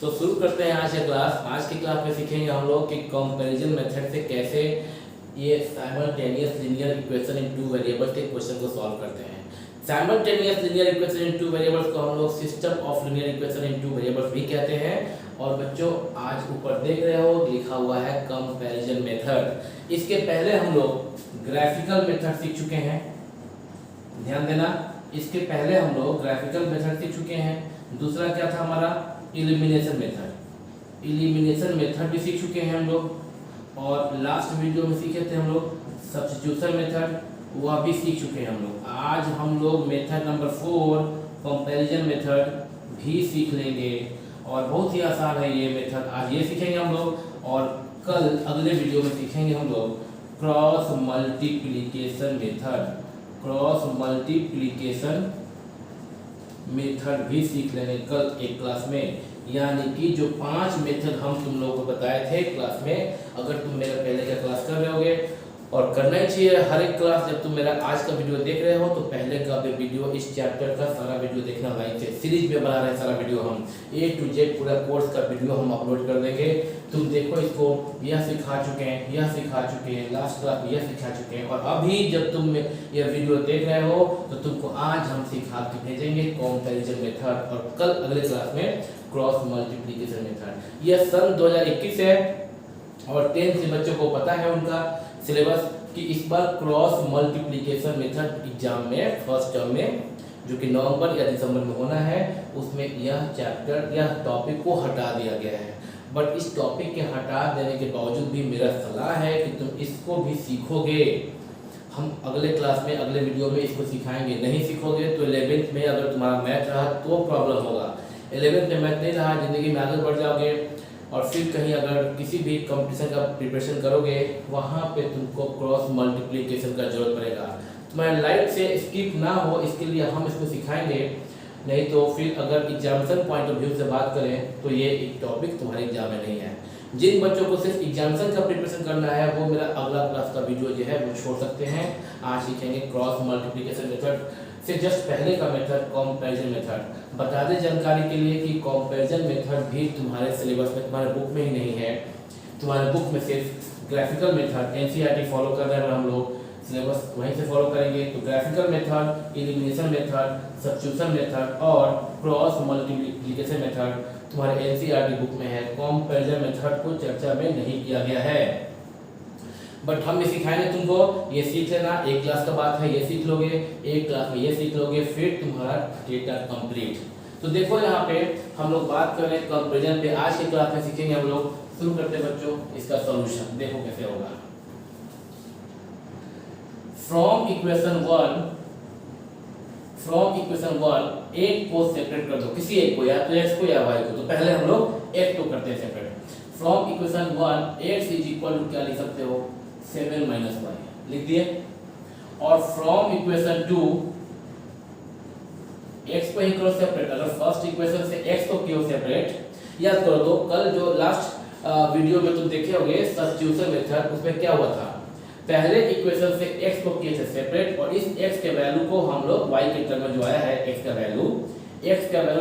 तो शुरू करते हैं आज की क्लास। आज की क्लास में सीखेंगे हम लोग कि कंपैरिजन मेथड से कैसे ये simultaneous linear equation in two variables के क्वेश्चन को सॉल्व करते हैं। Simultaneous linear equation in two variables को हम लोग system of linear equation in two variables भी कहते हैं। और बच्चों आज ऊपर देख रहे हो लिखा हुआ है कंपैरिजन मेथड। इसके पहले हम लोग ग्राफिकल मेथड सीख चुके हैं, ध्यान देना। इसके पहले हम लोग ग्राफिकल मेथड सीख चुके हैं। दूसरा क्या था हमारा, एलिमिनेशन मेथड। एलिमिनेशन मेथड भी सीख चुके हैं हम लोग। और लास्ट वीडियो में सीखे थे हम लोग सब्स्टिट्यूशन मेथड, वह भी सीख चुके हैं हम लोग। आज हम लोग मेथड नंबर 4 कंपैरिजन मेथड भी सीख लेंगे और बहुत ही आसान है ये मेथड। आज ये सीखेंगे हम लोग और कल अगले वीडियो में सीखेंगे हम लोग cross multiplication method. Cross multiplication method भी सीख लेंगे कल एक क्लास में। यानी कि जो 5 मेथड हम तुम लोगों को बताए थे क्लास में, अगर तुम मेरा पहले का क्लास कर रहे होगे और करना ही चाहिए हर एक क्लास। जब तुम मेरा आज का वीडियो देख रहे हो तो पहले का भी वीडियो, इस चैप्टर का सारा वीडियो देखना लाइक से। सीरीज में बना रहे हैं सारा वीडियो, हम A to Z पूरा कोर्स का वीडियो हम अपलोड कर देंगे। तुम देखो इसको, यह सिखा चुके हैं, यह सिखा चुके हैं, लास्ट क्लास में यह सिखा चुके हैं। और अभी जब तुम यह वीडियो देख रहे हो तो तुमको आज हम सिखा के भेजेंगे कंपैरिजन मेथड और कल अगले क्लास में क्रॉस मल्टीप्लिकेशन मेथड। यह सन 2021 है और 10th से बच्चों को पता है उनका सिलेबस कि इस बार क्रॉस मल्टीप्लिकेशन मेथड एग्जाम में फर्स्ट टर्म में जो कि नवंबर या दिसंबर में होना है, उसमें यह चैप्टर यह टॉपिक को हटा दिया गया है। बट इस टॉपिक के हटा देने के बावजूद भी मेरा सलाह है कि तुम इसको भी सीखोगे। हम अगले क्लास में अगले वीडियो में इसको सिखाएंगे। नहीं सीखोगे तो 11th में अगर तुम्हारा मैथ रहा तो प्रॉब्लम होगा। 11th में मैथ नहीं रहा, जिंदगी में आगे बढ़ जाओगे और फिर कहीं अगर किसी भी कंपटीशन का प्रिपरेशन करोगे वहाँ पे तुमको क्रॉस मल्टीप्लिकेशन का जरूरत पड़ेगा। तुम्हारे लाइफ से स्किप ना हो इसके लिए हम इसको सिखाएंगे। नहीं तो फिर अगर एग्जामिनेशन पॉइंट ऑफ व्यू से बात करें तो ये एक टॉपिक तुम्हारे एग्जाम में नहीं है। जिन बच्चों को सिर्फ एग्जामिनेशन का प्रिपरेशन करना है वो मेरा अगला क्लास का वीडियो जो है वो छोड़ सकते हैं। आज सीखेंगे क्रॉस मल्टीप्लिकेशन मेथड से जस्ट पहले का मेथड कंपैरिजन मेथड। बता दें जानकारी के लिए कि कंपैरिजन मेथड भी तुम्हारे सिलेबस में, तुम्हारे बुक में ही नहीं है। तुम्हारे बुक में सिर्फ ग्राफिकल मेथड एनसीईआरटी फॉलो कर रहे हैं, हम लोग सिलेबस वहीं से फॉलो करेंगे। तो graphical method, elimination method, substitution method और क्रॉस मल्टीप्लिकेशन मेथड तुम्हारे एनसीईआरटी बुक में है। कंपैरिजन मेथड को चर्चा में नहीं किया गया है, बट हम ये सिखाएंगे तुमको। ये सीख लेना, एक क्लास का बात है, ये सीख लोगे, एक क्लास में ये सीख लोगे, फिर तुम्हारा डेटा कंप्लीट। तो देखो यहाँ पे हम लोग बात कर रहे हैं कंपैरिजन पे। आज की क्लास में सीखेंगे हम लोग। शुरू करते बच्चों इसका सॉल्यूशन, देखो कैसे होगा। फ्रॉम इक्वेशन 1 एक को सेपरेट कर दो, किसी एक को, या तो x को या y को। तो पहले हम लोग x को करते हैं separate. From equation 1 x is equal to क्या लिख सकते हो, 7 - y लिख दिए। और फ्रॉम इक्वेशन 2 x को ही करो सेपरेट। अगर फर्स्ट इक्वेशन से x को किया सेपरेट, याद करो तो कल जो लास्ट वीडियो में तुम देखे होंगे सब्स्टिट्यूशन मेथड, उसमें क्या हुआ था, पहले इक्वेशन से x को किए थे सेपरेट और इस x के वैल्यू को हम लोग y के टर्म में जो आया है x का वैल्यू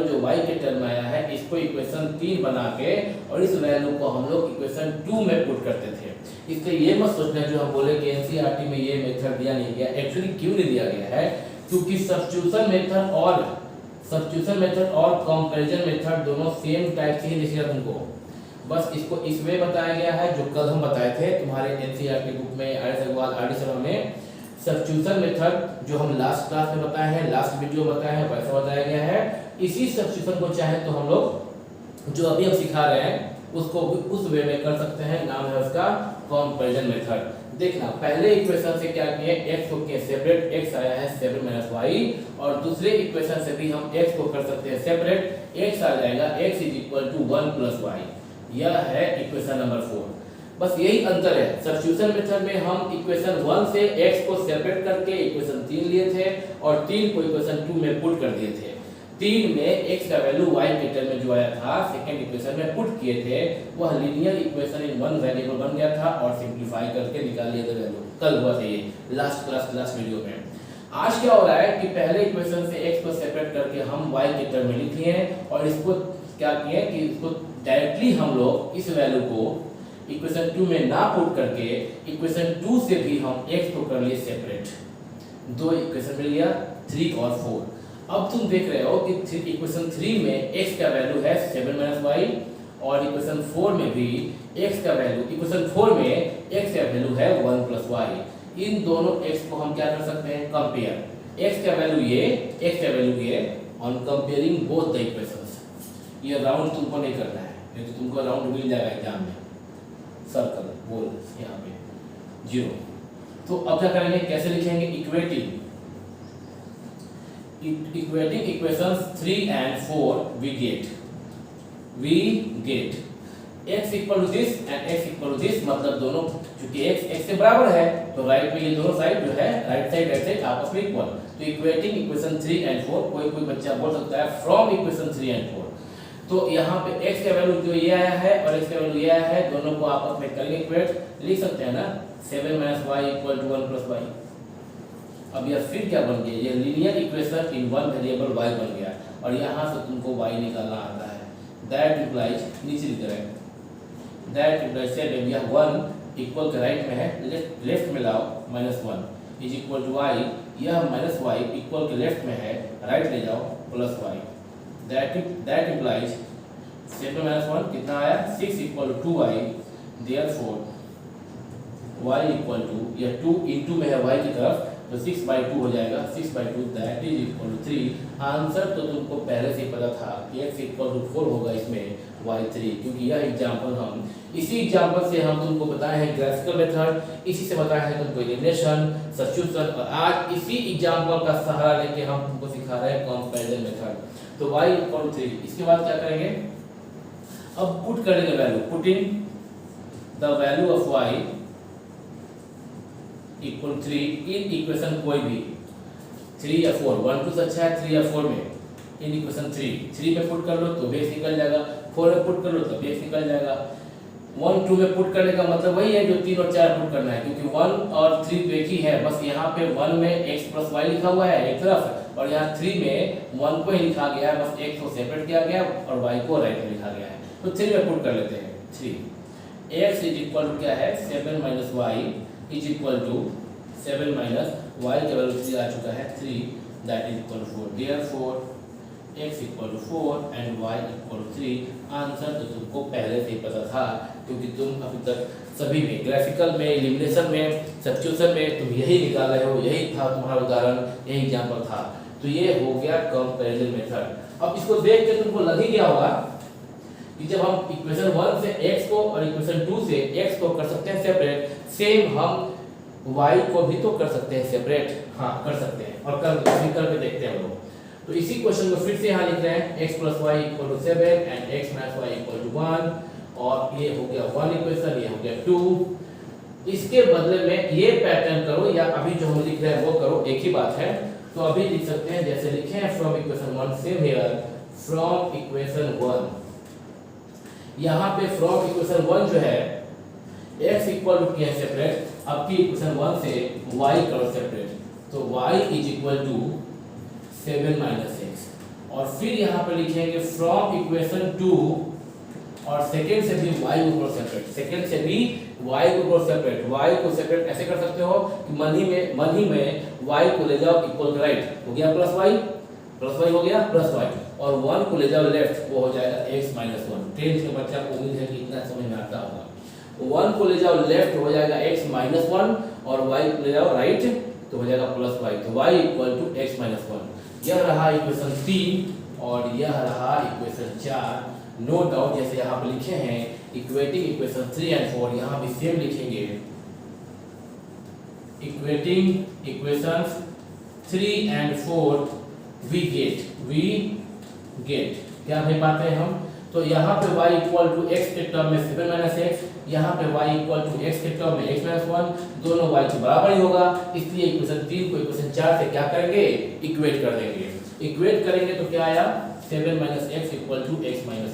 जो y के टर्म में आया है, इसको इक्वेशन 3 बना के और इस वैल्यू को हम लोग इक्वेशन 2 में पुट करते थे। इसलिए ये मत सोचना जो हम बोले कि एनसीईआरटी में ये मेथड दिया नहीं गया। एक्चुअली क्यों नहीं दिया गया है, क्योंकि सब्स्टिट्यूशन मेथड और कंपैरिजन मेथड दोनों सेम टाइप से ही दिखेगा तुमको। बस इसको इस वे बताया गया है जो कल हम बताए थे तुम्हारे एनसीईआरटी बुक में, R S Aggarwal R D Sharma में। सब्स्टिट्यूशन मेथड जो हम लास्ट क्लास में बताए हैं, लास्ट वीडियो में बताए हैं, वैसा बताया गया है। इसी सब्स्टिट्यूशन को चाहे तो हम लोग जो अभी हम सिखा रहे हैं उसको उस वे में कर सकते हैं। नाम है उसका कंपैरिजन मेथड। देखना पहले इक्वेशन से क्या किए, x को किए सेपरेट, x आया है 7 - y। और दूसरे इक्वेशन से भी हम x को कर सकते हैं सेपरेट, x आ जाएगा x is equal to 1 + y। यह है इक्वेशन नंबर 4। बस यही अंतर है। सब्स्टिट्यूशन मेथड में हम इक्वेशन 1 से x को सेपरेट करके इक्वेशन 3 लिए थे और 3 को इक्वेशन 2 में पुट कर दिए थे। 3 में x का वैल्यू y के टर्म में जो आया था सेकंड इक्वेशन में पुट किए थे, वह linear equation in one variable बन गया था और सिंपलीफाई करके निकाल लिए थे वैल्यू। कल हुआ था ये लास्ट वीडियो में। आज क्या हो रहा है कि पहले इक्वेशन से x को सेपरेट करके हम y के टर्म में लिख लिए और इसको क्या किए कि इसको डायरेक्टली हम लोग इस वैल्यू को इक्वेशन 2 में ना पुट करके इक्वेशन 2 से भी हम x को कर लिए सेपरेट। दो इक्वेशन मिल गया 3 और 4। अब तुम देख रहे हो कि इक्वेशन 3 में x का वैल्यू है 7 - y और इक्वेशन 4 में भी x का वैल्यू, इक्वेशन 4 में x का वैल्यू है 1 + y। इन दोनों x को हम क्या कर सकते हैं, कंपेयर। x का वैल्यू ये, x का वैल्यू ये, on comparing both the equations. ये राउंड तुमको नहीं करना है, नहीं तो तुमको राउंड मिल जाएगा एग्जाम में, सर्कल बोल यहाँ पे 0। तो अब क्या करेंगे, कैसे लिखेंगे, equating equations 3 and 4 we get x equal to this and x equal to this, मतलब दोनों क्योंकि x से बराबर है तो राइट में ये दोनों साइड जो है राइट साइड आपस में इक्वल। तो इक्वेटिंग इक्वेशन 3 and 4, कोई बच्चा बोल सकता है फ्रॉम इक्वेशन 3 and 4। तो यहाँ पे x का वैल्यू जो ये आया है और x का वैल्यू ये आया है, दोनों को आपस में करेंगे इक्वेट, लिख सकते हैं ना 7 - y = 1 + y। अब यह फिर क्या बन गया, ये linear equation in one variable y बन गया और यहाँ से तुमको y निकालना आता है। दैट इम्प्लाइज, नीचे लिख रहे हैं, दैट इम्प्लाइज 7, यह 1 इक्वल के राइट में है, लेफ्ट में लाओ -1 इज इक्वल टू y, यह -y इक्वल के लेफ्ट में है, राइट ले जाओ +y। दैट इम्प्लाइज 7 - 1 कितना आया, 6 equal to 2y, therefore y equal to, यह 2 इंटू में है y की तरफ तो 6/2 हो जाएगा, 6/2 that is equal to 3। Answer तो तुमको पहले से ही पता था कि x इक्वल टू 4 होगा, इसमें y 3, क्योंकि यह एग्जांपल हम इसी एग्जांपल से हम तुमको बताए हैं ग्राफिकल मेथड, इसी से बताए हैं तुमको एलिमिनेशन, सब्स्टिट्यूशन, और आज इसी एग्जांपल का सहारा लेके हम तुमको सिखा रहे हैं कंपैरिजन मेथड। तो y इक्वल टू 3, इसके बाद क्या करेंगे, अब पुट करेंगे value, putting the value of y equal 3 in equation कोई भी 3 या 4, 1 2 से अच्छा है 3 या 4 में, इन इक्वेशन 3 में पुट कर लो तो बेस निकल जाएगा, 4 में पुट कर लो तो बेस निकल जाएगा। 1 2 में पुट करने का मतलब वही है जो 3 और 4 पुट करना है, क्योंकि 1 और 3 तो एक ही है, बस यहाँ पे 1 में x + y लिखा हुआ है एक तरफ और यहाँ 3 में 1 को ही लिखा गया है, बस x को सेपरेट किया गया और y को राइट में लिखा गया है। तो 3 में पुट कर लेते हैं, 3 x इज इक्वल टू क्या है, 7 - y is equal to 7 - y के वैल्यू 3 आ चुका है 3, that is equal to 4। Therefore x equal to 4 and y equal to 3। Answer तो तुमको पहले से ही पता था, क्योंकि तुम अभी तक सभी में, ग्राफिकल में, एलिमिनेशन में, सब्स्टिट्यूशन में तुम यही निकाल रहे हो, यही था तुम्हारा उदाहरण, यही एग्जांपल था। तो ये हो गया कंपैरिजन मेथड। अब इसको देख के तुमको लग ही गया होगा कि जब हम इक्वेशन 1 से x को और इक्वेशन 2 से x को कर सकते हैं सेपरेट, सेम हम y को भी तो कर सकते हैं सेपरेट, हाँ कर सकते हैं, और करके देखते हैं हम लोग। तो इसी क्वेश्चन को फिर से यहाँ लिख रहे हैं, x + y = 7 and x - y = 1, और ये हो गया 1 इक्वेशन, ये हो गया 2। इसके बदले में ये पैटर्न करो या अभी जो हम लिख रहे हैं वो करो, एक ही बात है। तो अभी लिख सकते हैं जैसे लिखे हैं from equation 1, same here from equation 1, यहाँ पे फ्रॉम इक्वेशन 1 जो है x इक्वल टू किया सेपरेट, अब की इक्वेशन 1 से y करो सेपरेट, तो y is equal to 7 - x, और फिर यहाँ पे लिखेंगे फ्रॉम इक्वेशन 2 और सेकेंड से भी y को करो सेपरेट, सेकेंड से भी y को करो सेपरेट। y को सेपरेट ऐसे कर सकते हो कि मन ही में y को ले जाओ इक्वल टू राइट, हो गया +y हो गया +y, और 1 को ले जाओ लेफ्ट, वो हो जाएगा x - 1। 10th के बच्चा को उम्मीद है कि इतना समझ में आता होगा। 1 को ले जाओ लेफ्ट, हो जाएगा x - 1, और y को ले जाओ राइट तो हो जाएगा +y, तो y इक्वल टू x - 1। यह रहा इक्वेशन 3 और यह रहा इक्वेशन 4। नो डाउट जैसे यहाँ पे लिखे हैं इक्वेटिंग इक्वेशन 3 and 4, यहाँ भी सेम लिखेंगे equating equations 3 and 4 we get क्या नहीं पाते हैं हम। तो यहाँ पे y इक्वल टू x के टर्म में 7 - x, यहाँ पे y इक्वल टू x के टर्म में x - 1, दोनों y के बराबर ही होगा, इसलिए इक्वेशन 3 को इक्वेशन 4 से क्या करेंगे, इक्वेट कर देंगे। इक्वेट करेंगे तो क्या आया, 7 - x equal to x - 1,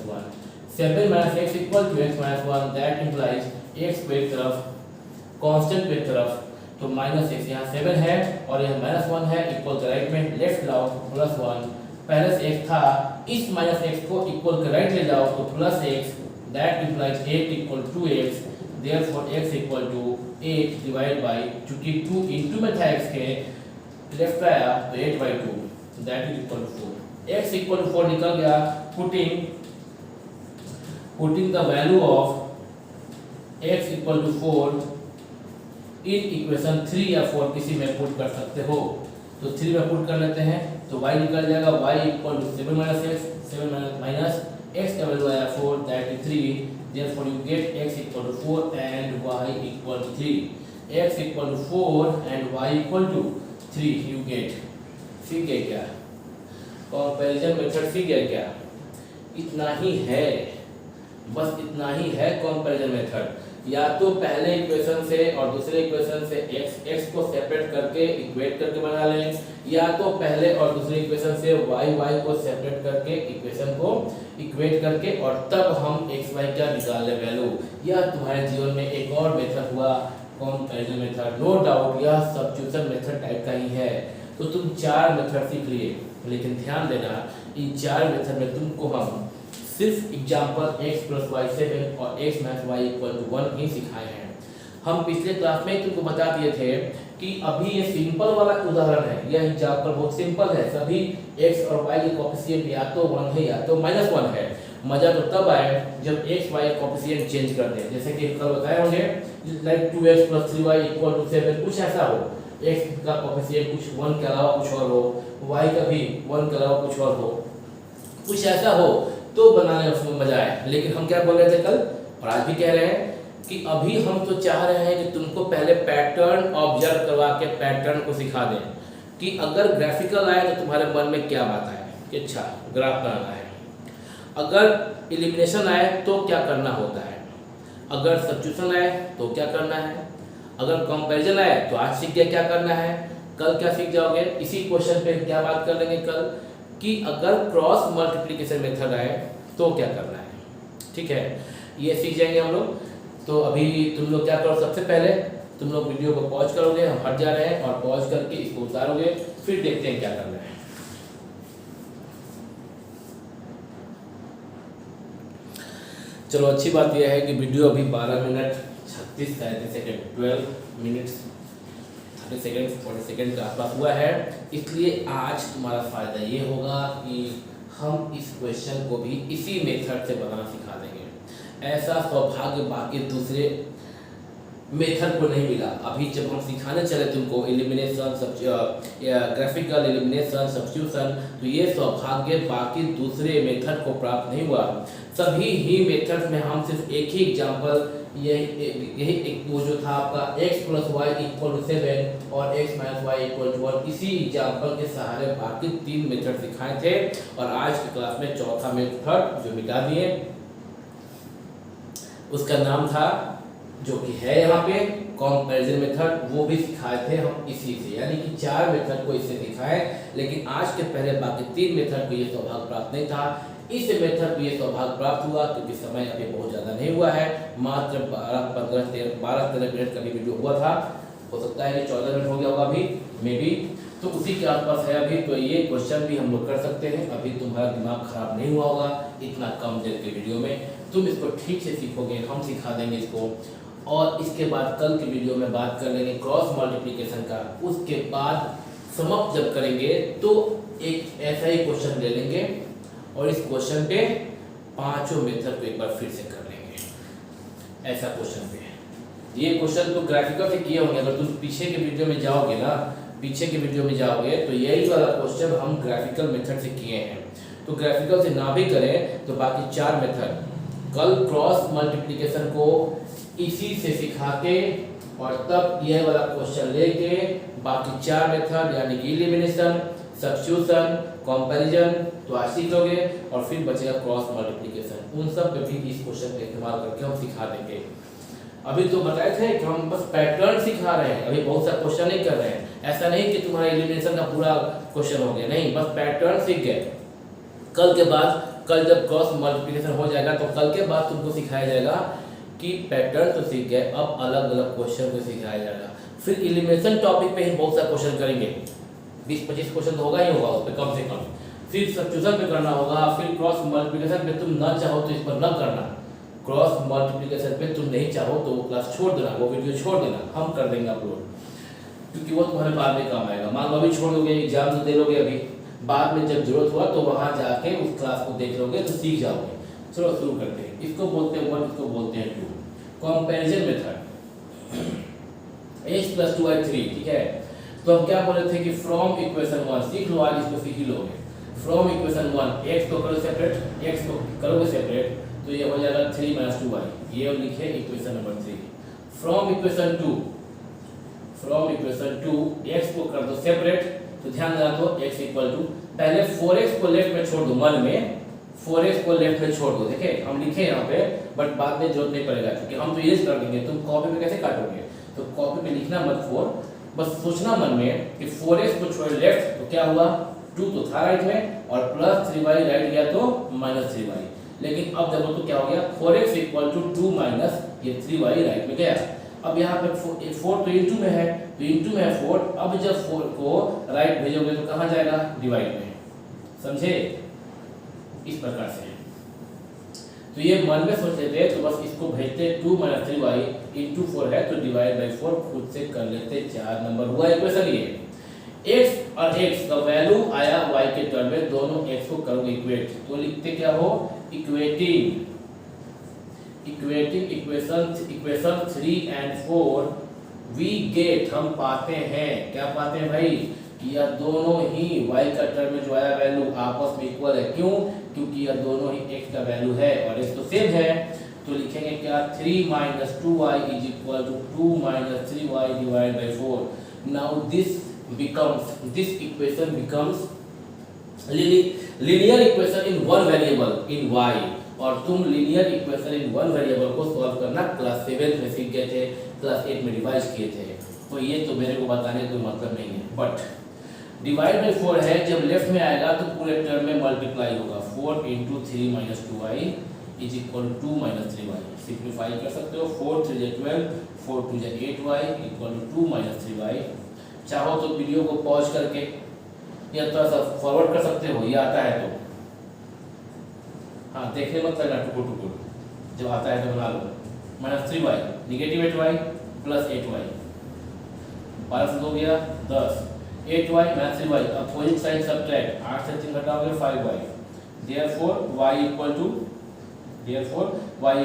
7 - x equal to x - 1, that implies x को एक तरफ, कांस्टेंट को एक तरफ, तो -x यहाँ 7 है और यह -1 है, इक्वल टू राइट में लेफ्ट लाओ +1, पहले से x था, इस माइनस एक्स को इक्वल के राइट ले जाओ तो plus x, that implies 8 equal to x, therefore x equal to 8 divide by, चूंकि 2 इंटू में था x के, लेफ्ट आया तो 8/2 that is equal to 4। x equal to 4 निकल गया, putting the value of x equal to 4 in equation 3 या 4 किसी में पुट कर सकते हो, तो 3 में पुट कर लेते हैं तो y निकल जाएगा, y equal to 7 minus x, 7 minus x का वैल्यू आया 4 that is 3, therefore you get x equal to 4 and y equal to 3, x equal to 4 and y equal to 3 you get। सीख गए क्या? कंपैरिजन मेथड सीख गए क्या? इतना ही है, बस इतना ही है कंपैरिजन मेथड। या तो पहले इक्वेशन से और दूसरे इक्वेशन से x को सेपरेट करके इक्वेट करके बना लें, या तो पहले और दूसरे इक्वेशन से y को सेपरेट करके इक्वेशन को इक्वेट करके और तब हम x y का निकाल लें वैल्यू। यह तुम्हारे जीवन में एक और मेथड हुआ कंपैरिजन मेथड। नो डाउट यह सब्स्टिट्यूशन मेथड टाइप का ही है। तो तुम 4 मेथड सीख लिए, लेकिन ध्यान देना इन 4 मेथड में तुमको हम सिर्फ एग्जाम्पल x प्लस वाई 7 और x minus y equal to 1 ही सिखाए हैं। हम पिछले क्लास में तुमको बता दिए थे कि अभी ये सिंपल वाला उदाहरण है, यह एग्जाम्पल बहुत सिंपल है, सभी x और y के कोएफिशिएंट या तो 1 है या तो -1 है। मजा तो तब आए जब x y कोएफिशिएंट चेंज कर दें, जैसे कि कल बताए होंगे लाइक 2x + 3y = 7, कुछ ऐसा हो, x का कोएफिशिएंट कुछ 1 के अलावा कुछ और हो, y का भी 1 के अलावा कुछ और हो, कुछ ऐसा हो तो बनाने में उसमें मजा आए। लेकिन हम क्या बोल रहे थे कल और आज भी कह रहे हैं कि अभी हम तो चाह रहे हैं कि तुमको पहले पैटर्न ऑब्जर्व करवा के पैटर्न को सिखा दें कि अगर ग्राफिकल आए तो तुम्हारे मन में क्या बात आए कि अच्छा ग्राफ बनाना है, अगर एलिमिनेशन आए तो क्या करना होता है, अगर सब्स्टिट्यूशन आए तो क्या करना है, अगर कंपैरिजन आए तो आज सीख गए क्या करना है, कल क्या सीख जाओगे। इसी क्वेश्चन पे क्या बात कर लेंगे कल कि अगर क्रॉस मल्टीप्लिकेशन मेथड आए तो क्या करना है, ठीक है, ये सीख जाएंगे हम लोग। तो अभी तुम लोग क्या करो, सबसे पहले तुम लोग वीडियो को पॉज करोगे, हम हट जा रहे हैं और पॉज करके इसको उतारोगे, फिर देखते हैं क्या करना है। चलो अच्छी बात यह है कि वीडियो अभी 12 minute 36 second 12 minutes 30 second 40 second के आसपास हुआ है, इसलिए आज तुम्हारा फ़ायदा ये होगा कि हम इस क्वेश्चन को भी इसी मेथड से बनाना सिखा देंगे। ऐसा सौभाग्य बाकी दूसरे मेथड को नहीं मिला। अभी जब हम सिखाने चले तुमको एलिमिनेशन ग्राफिकल एलिमिनेशन सब्स्टिट्यूशन, तो ये सौभाग्य बाकी दूसरे मेथड को प्राप्त नहीं हुआ। सभी ही मेथड में हम सिर्फ एक ही एग्जांपल, यही एक वो जो था आपका x + y = 7 और x - y = 1, इसी एग्जांपल के सहारे बाकी 3 मेथड सिखाए थे और आज की क्लास में चौथा मेथड जो मिटा दिए उसका नाम था, जो कि है यहाँ पे कंपैरिजन मेथड, वो भी सिखाए थे हम इसी से, यानी कि 4 मेथड को इससे सिखाए। लेकिन आज के पहले बाकी 3 मेथड को ये सौभाग्य प्राप्त नहीं था। इस मेथड को ये सौभाग्य प्राप्त हुआ क्योंकि समय अभी बहुत ज़्यादा नहीं हुआ है, मात्र 12-13 मिनट का भी वीडियो हुआ था, हो सकता है कि 14 मिनट हो गया होगा अभी मे बी, तो उसी के आसपास है अभी। तो ये क्वेश्चन भी हम लोग कर सकते हैं, अभी तुम्हारा दिमाग खराब नहीं हुआ होगा इतना कम देर के वीडियो में, तुम इसको ठीक से सीखोगे, हम सिखा देंगे इसको। और इसके बाद कल के वीडियो में बात कर लेंगे क्रॉस मल्टीप्लिकेशन का। उसके बाद समाप्त जब करेंगे तो एक ऐसा ही क्वेश्चन ले लेंगे और इस क्वेश्चन पे 5 मेथड को एक बार फिर से कर लेंगे। ऐसा क्वेश्चन पे ये क्वेश्चन तो ग्राफिकल से किए होंगे, अगर तुम पीछे के वीडियो में जाओगे ना, पीछे के वीडियो में जाओगे तो यही वाला क्वेश्चन हम ग्राफिकल मेथड से किए हैं। तो ग्राफिकल से ना भी करें तो बाकी 4 मेथड कल क्रॉस मल्टीप्लिकेशन को इसी से सिखा के और तब यह वाला क्वेश्चन लेके बाकी 4 मेथड यानी कि एलिमिनेशन, सब्स्टिट्यूशन, कंपैरिजन तो आज सीख लोगे और फिर बचेगा क्रॉस मल्टीप्लिकेशन। उन सब पे भी इस क्वेश्चन का इस्तेमाल करके हम सिखा देंगे। अभी तो बताए थे कि हम बस पैटर्न सिखा रहे हैं, अभी बहुत सा क्वेश्चन नहीं कर रहे हैं। ऐसा नहीं कि तुम्हारा एलिमिनेशन का पूरा क्वेश्चन हो गया, नहीं, बस पैटर्न सीख गए। कल के बाद, कल जब क्रॉस मल्टीप्लिकेशन हो जाएगा तो कल के बाद तुमको सिखाया जाएगा कि पैटर्न तो सीख गए, अब अलग अलग क्वेश्चन को सिखाया जाएगा। फिर एलिमिनेशन टॉपिक पे ही बहुत सा क्वेश्चन करेंगे, 20-25 क्वेश्चन तो होगा ही होगा उस पर कम से कम। फिर सब्स्टिट्यूशन पे करना होगा, फिर क्रॉस मल्टीप्लिकेशन पे तुम ना चाहो तो इस पर न करना, क्रॉस मल्टीप्लिकेशन पे तुम नहीं चाहो तो वो क्लास छोड़ देना, वो वीडियो छोड़ देना, हम कर देंगे अपलोड, क्योंकि वो तुम्हारे बाद में काम आएगा। मान लो अभी छोड़ दोगे, एग्जाम तो दे लोगे अभी, बाद में जब जरूरत हुआ तो वहां जाके उस क्लास को देख लोगे तो सीख जाओगे। चलो शुरू करते हैं। इसको बोलते हैं 1, इसको बोलते हैं 2। कंपैरिजन मेथड, x + 2y 3, ठीक है। तो हम क्या बोल रहे थे कि फ्रॉम इक्वेशन 1, सीख लो आज, इसको सीख ही लोगे। फ्रॉम इक्वेशन 1 x को करो सेपरेट, x को करोगे सेपरेट तो ये हो जाएगा 3 - 2y, ये लिखे equation number 3। From equation 2 x को कर दो सेपरेट, तो ध्यान देना तो x = पहले 4x को लेफ्ट में छोड़ दो, मन में 4x को लेफ्ट में छोड़ दो, देखिए हम लिखे यहाँ पे, बट बाद में जरूरत नहीं पड़ेगा क्योंकि हम तो इरेज कर देंगे, तुम कॉपी पे कैसे काटोगे, तो कॉपी पे लिखना मत 4, बस सोचना मन में कि 4x को छोड़ लेफ्ट तो क्या हुआ, 2 तो था राइट में, और प्लस 3y राइट गया तो माइनस 3y, लेकिन अब देखो तो क्या हो गया, 4x = 2 माइनस ये 3y राइट में गया। अब यहाँ पे 4 तो इंटू में है, तो इंटू में है 4, अब जब 4 को राइट भेजोगे तो कहाँ जाएगा, डिवाइड में, समझे, इस प्रकार से। तो ये मन में सोच लेते तो बस इसको भेजते 2 - 3y इंटू 4 है तो डिवाइड बाई 4 खुद से कर लेते, 4 नंबर हुआ इक्वेशन। ये x और x का वैल्यू आया y के टर्म में, दोनों x को करोगे इक्वेट, तो लिखते क्या हो, इक्वेटिंग इक्वेशन 3 और 4 वी गेट, हम पाते हैं, क्या पाते हैं भाई, कि यह दोनों ही y का टर्म में जो आया वैल्यू आपस में इक्वल है, क्यों, क्योंकि यह दोनों ही x का वैल्यू है और x तो सेम है, तो लिखेंगे क्या, 3 - 2y = 2 - 3y divide by 4। Now this equation becomes linear equation in one variable in y, और तुम linear equation in one variable को सॉल्व करना क्लास 7 में सीख गए थे, क्लास 8 में रिवाइज किए थे, तो ये तो मेरे को बताने का कोई मतलब नहीं है। बट डिवाइड बाई 4 है, जब लेफ्ट में आएगा तो पूरे टर्म में मल्टीप्लाई होगा, 4 × 3 - 2y = 2 - 3y, सिंप्लीफाई कर सकते हो, 4 × 3 = 12, 4 × 2 = 8y = 2 - 3y। चाहो तो वीडियो को पॉज करके या थोड़ा सा फॉरवर्ड कर सकते हो, ये आता है तो, हाँ देखने मत लगना टुकुर, जब आता है तो बना लो, -3y negative 8y plus 8y, 12 से 2 गया 10, 8y - 3y, opposite side subtract, 8 से 3 घटाओगे 5y, देयरफॉर y =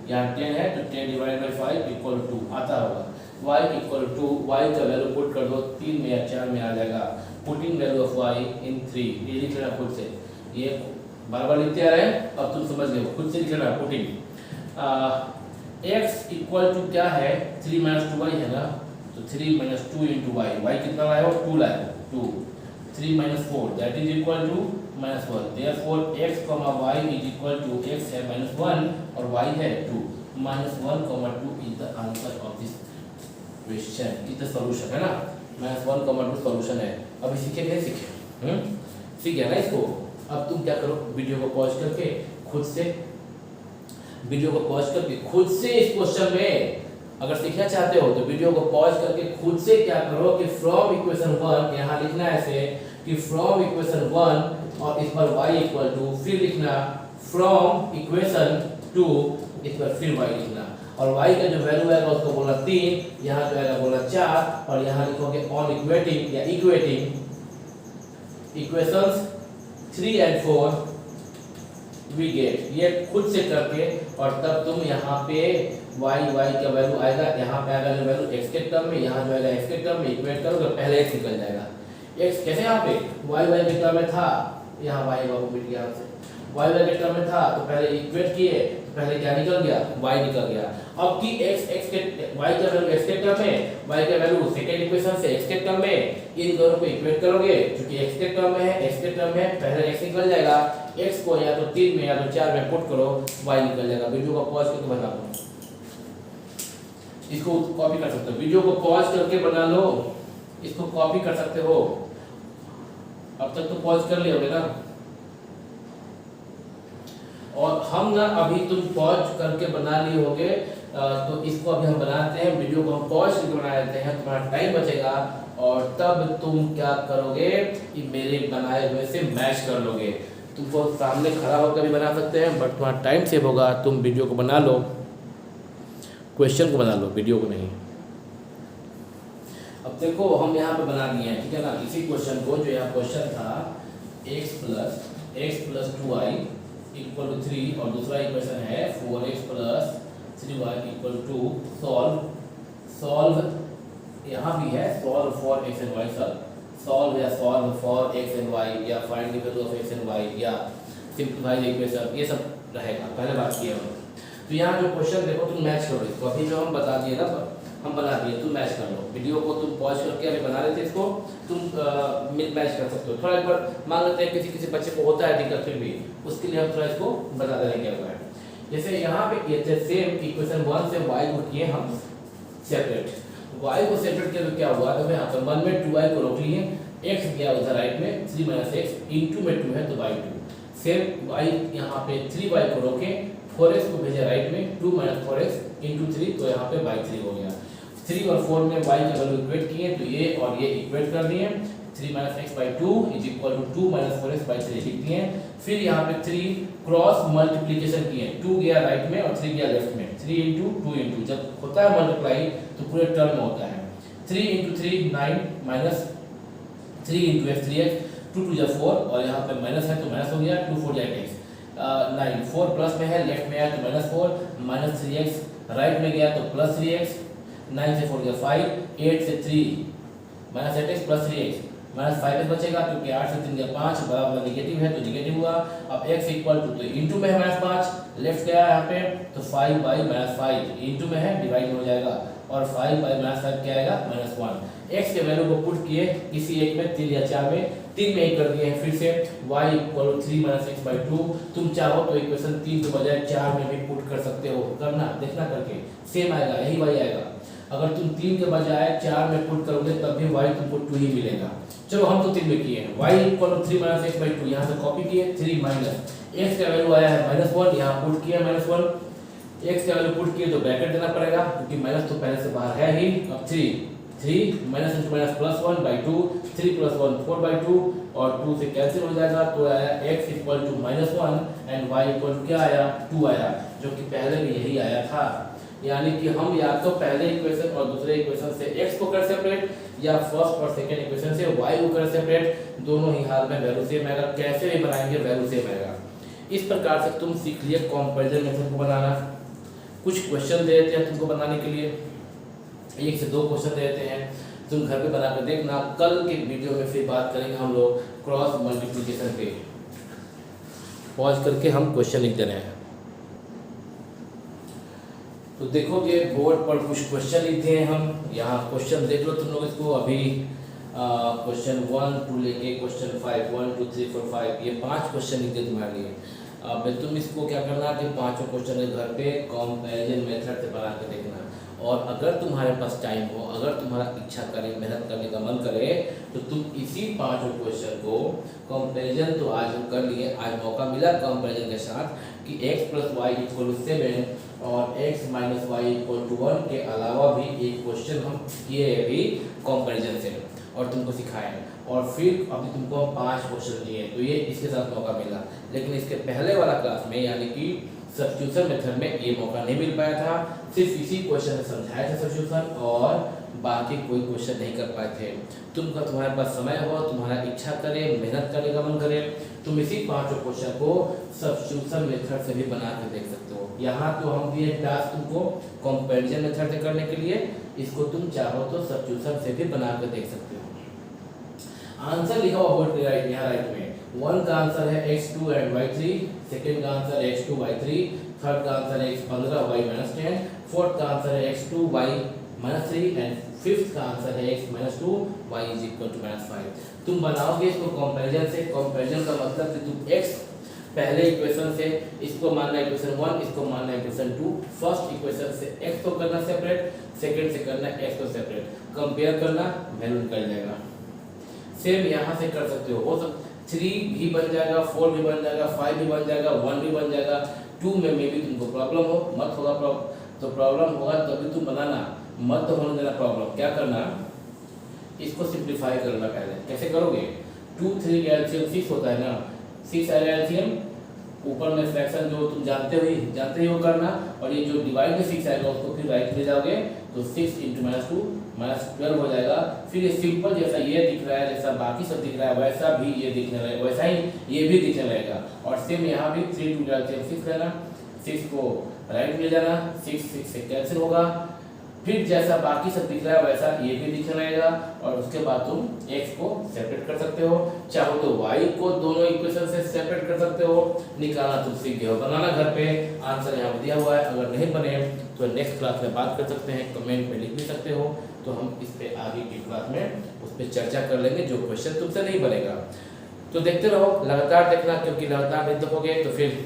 यहाँ 10 है तो 10 डिवाइड बाई 5 = 2 आता होगा, y = 2, y का वैल्यू पुट कर दो, 3 में या 4 में आ जाएगा, पुटिंग वैल्यू ऑफ y इन 3, ये लिख लेना खुद से, ये बार बार लिखते आ रहे हैं, अब तुम समझ गए, खुद से लिख लेना, पुटिंग x = क्या है, 3 - 2y है ना, तो 3 - 2 × y, y कितना लाए हो, 2 लाए हो, 2, 3 - 4 that is equal to -1, therefore x, y = x है -1 और y है 2, -1, 2 is the answer of this question, is the solution, है ना, -1, 2 सॉल्यूशन है। अभी सीखे क्या सीखे, सीख गया ना इसको। अब तुम क्या करो, वीडियो को पॉज करके खुद से इस क्वेश्चन में अगर सीखना चाहते हो तो वीडियो को पॉज करके खुद से क्या करो कि फ्रॉम इक्वेशन 1 यहाँ लिखना है ऐसे कि फ्रॉम इक्वेशन 1 और इस पर y = फिर लिखना फ्रॉम इक्वेशन 2, इस पर फिर y लिखना, और y का जो वैल्यू आएगा उसको बोला 3, यहाँ जो आएगा बोला 4, और यहाँ लिखोगे ऑन इक्वेटिंग या इक्वेटिंग इक्वेशंस 3 और 4 वी गेट, ये खुद से करके, और तब तुम यहाँ पे y का वैल्यू आएगा, यहाँ पे आएगा जो वैल्यू x के टर्म में, यहाँ जो आएगा x के टर्म में, इक्वेट करोगे पहले x निकल जाएगा, x कैसे यहाँ पे y के टर्म में था, यहाँ y बाबू मिट गया हमसे, y के टर्म में था तो पहले इक्वेट किए, तो पहले क्या निकल गया, y निकल गया। अब की x के y का वैल्यू x के टर्म में, y का वैल्यू सेकंड इक्वेशन से x के टर्म में, इन दोनों को इक्वेट करोगे, क्योंकि x के टर्म में है, x के टर्म में पहले x निकल जाएगा, x को या तो 3 में या तो 4 में पुट करो, y निकल जाएगा। वीडियो को पॉज करके बना लो, इसको कॉपी कर सकते हो, वीडियो को पॉज करके बना लो, इसको कॉपी कर सकते हो। अब तक तो पॉज कर लिया होगा ना, और हम ना अभी तुम पॉज करके बना लिए होगे तो इसको अभी हम बनाते हैं, वीडियो को हम पॉज करके बना लेते हैं, तुम्हारा टाइम बचेगा और तब तुम क्या करोगे कि मेरे बनाए हुए से मैच कर लोगे। तुमको सामने खड़ा होकर भी बना सकते हैं बट तुम्हारा टाइम सेव होगा, तुम वीडियो को बना लो, क्वेश्चन को बना लो, वीडियो को नहीं। अब देखो हम यहाँ पे बना दिए हैं, ठीक है ना, इसी क्वेश्चन को, जो यहाँ क्वेश्चन था x plus 2y equal to 3 और दूसरा इक्वेशन है 4x plus 3y equal to solve यहाँ भी है solve for x and y, solve या solve for x and y या find the value of x and y या सिंप्लीफाई द इक्वेशन, ये सब रहेगा, पहले बात किया हम। तो यहाँ जो क्वेश्चन देखो तुम मैच करो इसको, अभी जो हम बता दिए ना, हम बना दिए, तुम मैच कर लो, वीडियो को तुम पॉज करके अभी बना लेते, इसको तुम मैच कर सकते हो। थोड़ा एक बार मान लेते हैं किसी किसी बच्चे को होता है दिक्कत, फिर भी उसके लिए हम थोड़ा इसको बता देंगे क्या हुआ है। जैसे यहाँ पे किए थे सेम इक्वेशन 1 से y को किए हम सेपरेट, y को सेपरेट किया तो क्या हुआ, तो यहाँ पर 1 में 2y को रोक लिए, x गया उधर राइट में 3 माइनस x, इंटू में 2 है तो बाई 2, सेम y यहाँ पे 3y को रोके, 4x को भेजे राइट में, 2 माइनस 4x इंटू 3 तो यहाँ पे बाई 3 हो गया। 3 और 4 में y की वैल्यू इक्वेट किए तो ये और ये इक्वेट कर दिए, 3 minus x by 2 is equal to 2 minus 4x by 3 लिख दिए। फिर यहाँ पे 3 क्रॉस मल्टीप्लीकेशन किए, 2 गया राइट में और 3 गया लेफ्ट में, 3 इंटू 2 इंटू, जब होता है मल्टीप्लाई तो पूरे टर्म में होता है, 3 into 3 9 minus 3 into x 3x, 2 2 जा 4 और यहाँ पे माइनस है तो माइनस हो गया, 2 4 जा 8x, 9 4 प्लस में है, लेफ्ट में है तो माइनस 4, माइनस 3x राइट में गया तो प्लस 3x, 9 से 4 गया 5, 8 से 3 minus 8x plus 3x, minus 5x बचेगा क्योंकि 8 से 3 गया 5, बराबर निगेटिव है तो निगेटिव हुआ। अब x इक्वल टू, तो इंटू में है माइनस 5, लेफ्ट गया यहाँ पे तो 5 बाई माइनस 5, इंटू में है डिवाइड में हो जाएगा और 5 बाई माइनस 5 क्या आएगा माइनस 1। x के वैल्यू को पुट किए किसी एक में, 3 या 4 में, 3 में ही कर दिए हैं, फिर से y equal to 3 minus x by 2, तुम चाहो तो इक्वेशन 3 के बजाय 4 में भी पुट कर सकते हो, करना देखना करके सेम आएगा, यही y आएगा। अगर तुम 3 के बजाय 4 में पुट करोगे तब भी y तुमको 2 ही मिलेगा। चलो हम तो 3 में किए हैं, y equal to 3 minus x by 2, यहाँ से कॉपी किए, 3 माइनस x का वैल्यू आया है माइनस 1, यहाँ पुट किया माइनस 1, x का वैल्यू पुट किए तो ब्रैकेट देना पड़ेगा क्योंकि माइनस तो पहले से बाहर है ही। अब 3 minus into minus plus 1 by 2, 3 plus 1 4 by 2 और 2 से कैंसिल हो जाएगा तो आया x equal to minus 1 and y equal to क्या आया 2 आया, जो कि पहले भी यही आया था। यानी कि हम या तो पहले इक्वेशन और दूसरे इक्वेशन से x को कर सेपरेट या फर्स्ट और सेकंड इक्वेशन से y को कर सेपरेट, दोनों ही हाल में वैल्यू सेम आएगा, कैसे भी बनाएंगे वैल्यू सेम आएगा। इस प्रकार से तुम सीख लिए कंपैरिजन मेथड को बनाना। कुछ क्वेश्चन दे देते हैं तुमको बनाने के लिए, 1 से 2 क्वेश्चन दे देते हैं, तुम घर पे बना कर देखना। कल के वीडियो में फिर बात करेंगे हम लोग क्रॉस मल्टीप्लिकेशन पे। पॉज करके हम क्वेश्चन लिख दे रहे हैं, तो देखोगे बोर्ड पर कुछ क्वेश्चन लिख दिए हम, यहाँ क्वेश्चन देख लो तुम लोग इसको। अभी क्वेश्चन 1 टू लेके क्वेश्चन 5, 1 2 3 4 5, ये 5 क्वेश्चन लिख दिए तुम्हारे लिए। अब तुम इसको क्या करना कि 5 क्वेश्चन घर पे कंपैरिजन मेथड से बना के देखना, और अगर तुम्हारे पास टाइम हो, अगर तुम्हारा इच्छा करे, मेहनत करने का मन करे, तो तुम इसी 5 क्वेश्चन को कंपैरिजन तो आज हम कर लिए, आज मौका मिला कंपैरिजन के साथ कि x plus y equal to 7 और x minus y equal to 1 के अलावा भी एक क्वेश्चन हम किए अभी कंपैरिजन से और तुमको सिखाए, और फिर अभी तुमको 5 क्वेश्चन दिए, तो ये इसके साथ मौका मिला। लेकिन इसके पहले वाला क्लास में यानी कि सब्स्टिट्यूशन मेथड में ये मौका नहीं मिल पाया था, सिर्फ इसी क्वेश्चन में समझाया था सब्स्टिट्यूशन और बाकी कोई क्वेश्चन नहीं कर पाए थे। तुम्हारे पास समय हो, तुम्हारा इच्छा करे, मेहनत करने का मन करे, तुम इसी 5 क्वेश्चन को सब्स्टिट्यूशन मेथड से भी बना के देख सकते हो। यहाँ तो हम दिए टास्क तुमको कंपैरिजन मेथड से करने के लिए, इसको तुम चाहो तो सब्स्टिट्यूशन से भी बना के देख सकते हो। आंसर लिखा हुआ बोर्ड पे यहाँ राइट में, 1 का आंसर है x2 एंड y3, सेकंड का आंसर है x2 y3, थर्ड का आंसर है x15 y माइनस 10, फोर्थ का आंसर है x2 y minus 3 and fifth का आंसर है x minus 2 y is equal to minus 5। तुम बनाओगे इसको कंपैरिजन से, कंपैरिजन का मतलब कि तुम x पहले इक्वेशन से इसको मानना इक्वेशन 1, इसको मानना इक्वेशन 2, फर्स्ट इक्वेशन से x को करना सेपरेट, सेकंड से करना x को सेपरेट, कंपेयर करना, वैल्यू निकल जाएगा। सेम यहाँ से कर सकते हो 3 भी बन जाएगा, 4 भी बन जाएगा, 5 भी बन जाएगा, 1 भी बन जाएगा, 2 में भी तुमको प्रॉब्लम हो मत होगा तो प्रॉब्लम होगा तभी तुम बनाना, मत होने देना प्रॉब्लम। क्या करना, इसको सिंप्लीफाई करना। पहले कैसे करोगे, 2 3 का एलसीएम 6 होता है ना, 6 आएगा एलसीएम, ऊपर में फ्रैक्शन जो तुम जानते ही हो करना, और ये जो डिवाइड में 6 आएगा उसको फिर राइट ले जाओगे तो 6 × -2 -12 हो जाएगा। फिर ये सिंपल जैसा ये दिख रहा है, जैसा बाकी सब दिख रहा है, वैसा भी ये दिखने लगेगा, वैसा ही ये भी दिखने लगेगा। और सेम यहाँ भी 3 2 का एलसीएम 6 लेना, 6 को राइट ले जाना, 6 से कैंसिल होगा। फिर जैसा बाकी सब दिख रहा है वैसा ये भी दिखने लगेगा, और उसके बाद तुम x को सेपरेट कर सकते हो, चाहो तो y को दोनों इक्वेशन से सेपरेट कर सकते हो। निकालना तुम सीख गए हो, बनाना घर पे, आंसर यहाँ दिया हुआ है। अगर नहीं बने तो नेक्स्ट क्लास में बात कर सकते हैं, कमेंट में लिख भी सकते हो, तो हम इस पे आगे की क्लास में उस पर चर्चा कर लेंगे जो क्वेश्चन तुमसे नहीं बनेगा। तो देखते रहो, लगातार देखना, क्योंकि लगातार नहीं देखोगे तो फिर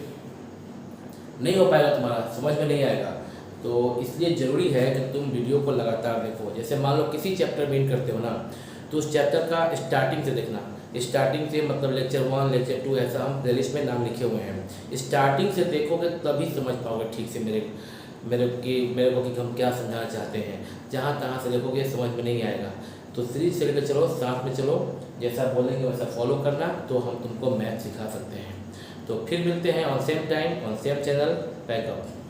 नहीं हो पाएगा, तुम्हारा समझ में नहीं आएगा। तो इसलिए ज़रूरी है कि तुम वीडियो को लगातार देखो। जैसे मान लो किसी चैप्टर में करते हो ना, तो उस चैप्टर का स्टार्टिंग से देखना। स्टार्टिंग से मतलब लेक्चर 1 लेक्चर 2 ऐसा हम प्लेलिस्ट में नाम लिखे हुए हैं। स्टार्टिंग से देखोगे तभी समझ पाओगे ठीक से मेरे को कि हम क्या समझाना चाहते हैं। जहाँ तहाँ से देखोगे समझ में नहीं आएगा। तो सीरीज से लेकर चलो, साथ में चलो, जैसा बोलेंगे वैसा फॉलो करना, तो हम तुमको मैथ सिखा सकते हैं। तो फिर मिलते हैं on same time on same channel. Pack up.